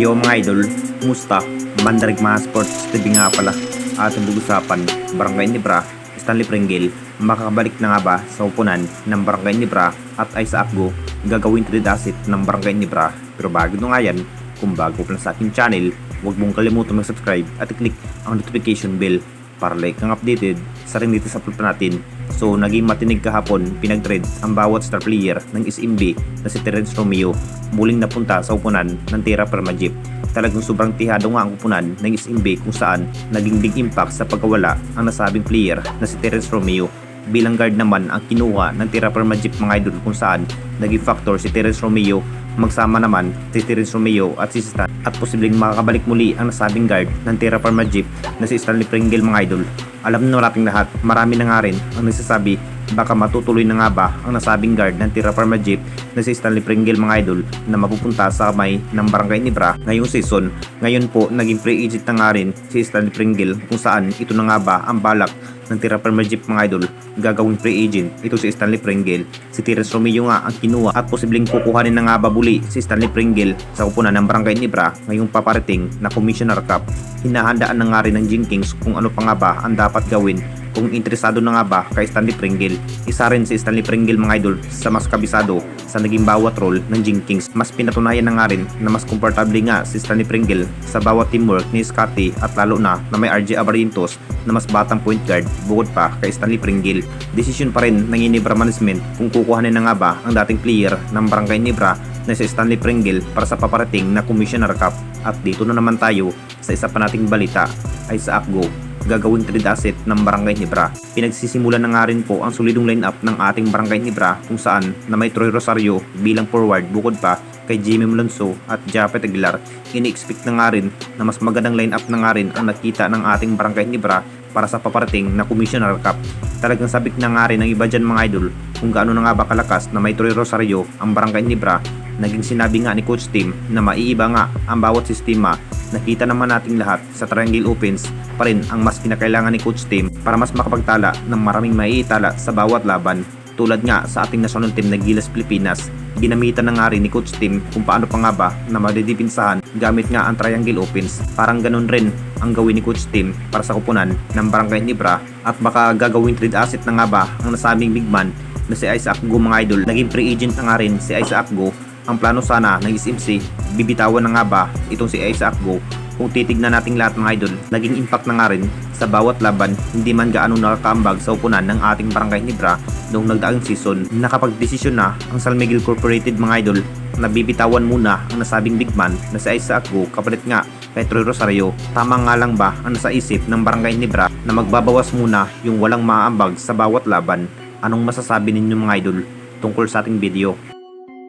Yo mga idol, musta? Mandarig mga sports TV nga pala. Ating pag-usapan, Barangay Nibra, Stanley Pringle, makakabalik na nga ba sa upunan ng Barangay Nibra at ay sa Apgo, gagawin trade asset ng Barangay Nibra. Pero bago nyo nga yan, kung bago pa lang sa aking channel, huwag mong kalimutan mag-subscribe at i-click ang notification bell para like kang updated sa rin dito sa upload natin. So naging matinig kahapon, pinag-trade ang bawat star player ng SMB na si Terence Romeo muling napunta sa upunan ng Terra Firma Jeep. Talagang sobrang tihado nga ang upunan ng SMB kung saan naging big impact sa pagkawala ang nasabing player na si Terence Romeo. Bilang guard naman ang kinuha ng Terra Firma Jeep mga idol kung saan naging factor si Terence Romeo, magsama naman si Terence Romeo at si Stan at posibleng makakabalik muli ang nasabing guard ng Terra Firma Jeep na si Stanley Pringle mga idol. Alam na nating lahat, marami na nga rin ang nagsasabi baka matutuloy na nga ba ang nasabing guard ng Terra Firma Jeep na si Stanley Pringle mga idol na mapupunta sa kamay ng Barangay Nibra ngayong season. Ngayon po naging free agent na nga rin si Stanley Pringle kung saan ito na nga ba ang balak ng Terra Firma Jeep mga idol, gagawing free agent ito si Stanley Pringle. Si Terence Romeo nga ang kinuha at posibleng kukuhanin na nga ba muli si Stanley Pringle sa upunan ng Barangay Nibra ngayong paparating na Commissioner Cup. Hinahandaan na nga rin ng Jinkings kung ano pa nga ba ang dapat gawin kung interesado na nga ba kay Stanley Pringle. Isa rin si Stanley Pringle mga idol sa mas kabisado sa naging bawat role ng Jinkings. Mas pinatunayan na nga rin na mas komportable nga si Stanley Pringle sa bawat teamwork ni Scotty at lalo na may RJ Abarientos na mas batang point guard bukod pa kay Stanley Pringle. Desisyon pa rin ng Nibra Management kung kukuhanin na nga ba ang dating player ng Barangay Nibra na si Stanley Pringle para sa paparating na Commissioner Cup. At dito na naman tayo sa isa pa nating balita ay sa Apgo, gagawing trade asset ng Barangay Nibra. Pinagsisimulan na nga rin po ang solidong lineup ng ating Barangay Nibra kung saan na may Troy Rosario bilang forward bukod pa kay Jimmy Malonzo at Japet Aguilar. Ini-expect na nga rin na mas magandang lineup na nga rin ang nakita ng ating Barangay Nibra para sa paparating na Commissioner Cup. Talagang sabik na nga rin ang iba dyan mga idol kung gaano na nga ba kalakas na may Troy Rosario ang Barangay Nibra. Naging sinabi nga ni Coach Tim na maiiba nga ang bawat sistema. Nakita naman nating lahat sa Triangle Opens pa rin ang mas kinakailangan ni Coach Tim para mas makapagtala ng maraming maiitala sa bawat laban. Tulad nga sa ating national team na Gilas Pilipinas, ginamitan na nga rin ni Coach Tim kung paano pa nga ba na madidipinsahan gamit nga ang Triangle Opens. Parang ganun rin ang gawin ni Coach Tim para sa kupunan ng Barangay Nibra at baka gagawin trade asset na nga ba ang nasabing big man na si Isaac Go mga idol. Naging free agent na nga rin si Isaac Go. Ang plano sana ng SMC, bibitawan na nga ba itong si Isaac Go? Kung titignan nating lahat mga idol, naging impact na nga rin sa bawat laban, hindi man gaano nakakambag sa upunan ng ating Barangay Nibra noong nagdaang season. Nakapag-desisyon na ang San Miguel Corporated mga idol na bibitawan muna ang nasabing big man na si Isaac Go kapalit nga kay Troy Rosario. Tama nga lang ba ang nasa isip ng Barangay Nibra na magbabawas muna yung walang maaambag sa bawat laban? Anong masasabi ninyo mga idol tungkol sa ating video?